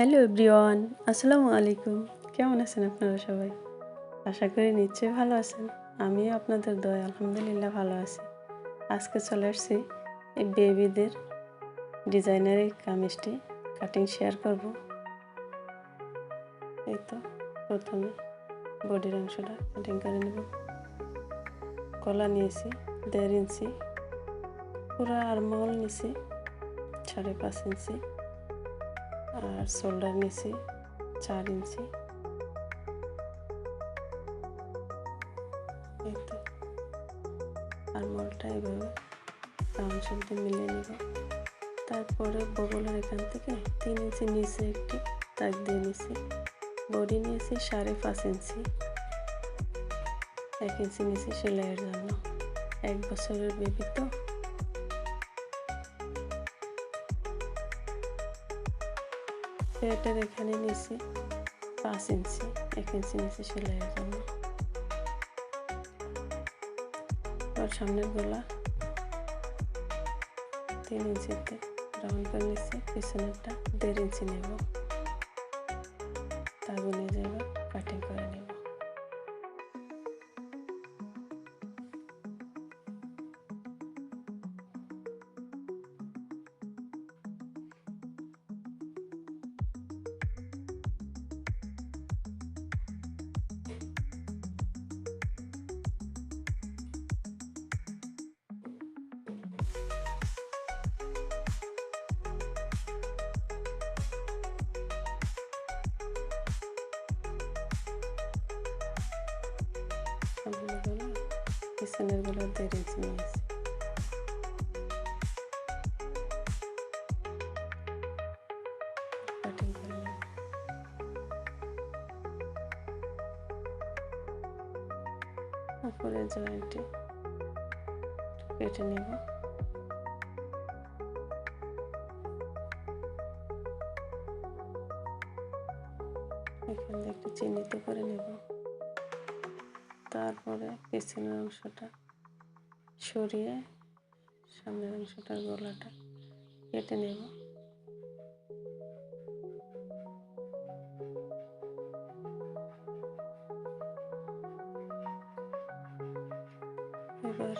Hello everyone, আসসালামু আলাইকুম। কেমন আছেন আপনারা সবাই? আশা করি নিশ্চয়ই ভালো আছেন। আমিও আপনাদের দয়ায় আলহামদুলিল্লাহ ভালো আছি। আজকে চলে আসছি এই বেবিদের ডিজাইনার এই কামিজটি কাটিং শেয়ার করব। এই তো প্রথমে বডির অংশটা কাটিং করে নেব। গলা নিয়েছি 1.5 ইঞ্চি, পুরো আর্মহোল নিয়েছি 5.5 ইঞ্চি, আর শোল্ডার নিয়েছি 4 ইঞ্চি। এই তো আর্মহোলটা এভাবে রাউন্ড শেপ দিয়ে মিলিয়ে নেব। তারপরে বগলের এখান থেকে 3 ইঞ্চি নিচে একটি দাগ দিয়ে নিয়েছি। বডি নিয়েছি 5.5 ইঞ্চি, 1 ইঞ্চি নিয়েছি সেলাইয়ের জন্য। 1 বছরের বেবি তো। পেটের এখানে নিয়েছি 5 ইঞ্চি, 1 ইঞ্চি নিয়েছি সেলাইয়ের জন্য। আর সামনের গলা 3 ইঞ্চিতে রাউন্ড করে নিচ্ছি, পিছনেরটা 1.5 ইঞ্চি নেব। তাগুনে যাবে কাটিং করে নেব। সামনেরগুলো পিছনেরগুলো 1.5 ইঞ্চি নিয়েছি। কাটিং করে নেব। উপরে জয়েন্টে কেটে নেব। এখানে একটু চিহ্নিত করে নেব। তারপরে পিছনের অংশটা সরিয়ে সামনের অংশটার গলাটা কেটে নেব। এবার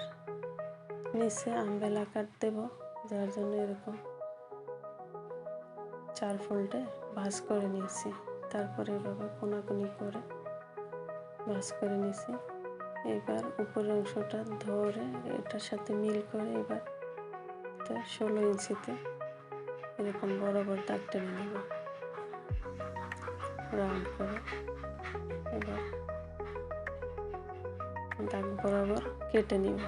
নিচে আমব্রেলা কাট দেব, যার জন্য এরকম 4 ফোল্ডে ভাঁজ করে নিয়েছি। তারপরে এভাবে কোনাকুনি করে ভাঁজ করে নিয়েছি। এবার উপরের অংশটা ধরে এটার সাথে মিল করে এবার 16 ইঞ্চিতে এরকম বরাবর দাগ টেনে নেব রাউন্ড করে। এবার দাগ বরাবর কেটে নিব।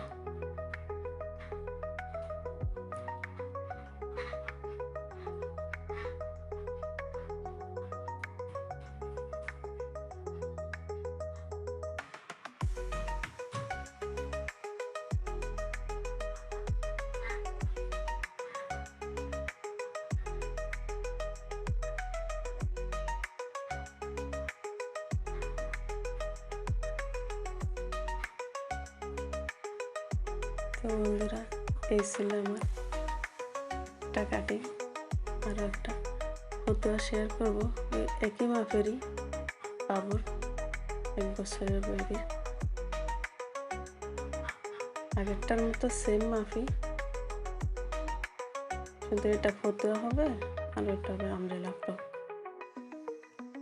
তো বন্ধুরা, এই ছিল আমার একটা কাটিং। আরও একটা ফটো শেয়ার করব একই মাপেরই বাবুর 1 বছরের বেবির। আগেরটার মতো সেম মাপই, কিন্তু এটা ফতুয়া হবে আর ওটা হবে আমব্রেলা ফ্রক।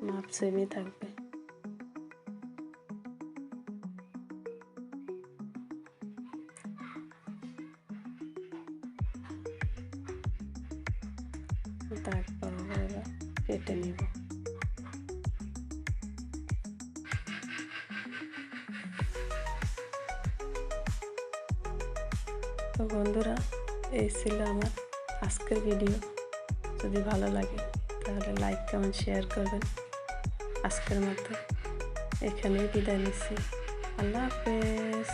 মাপ সেমই থাকবে। দাগ বরাবর এবার কেটে নিব। তো বন্ধুরা, এই ছিল আমার আজকের ভিডিও। যদি ভালো লাগে তাহলে লাইক কমেন্ট শেয়ার করবেন। আজকের মতো এখানেই বিদায় নিচ্ছি। আল্লাহ হাফেজ।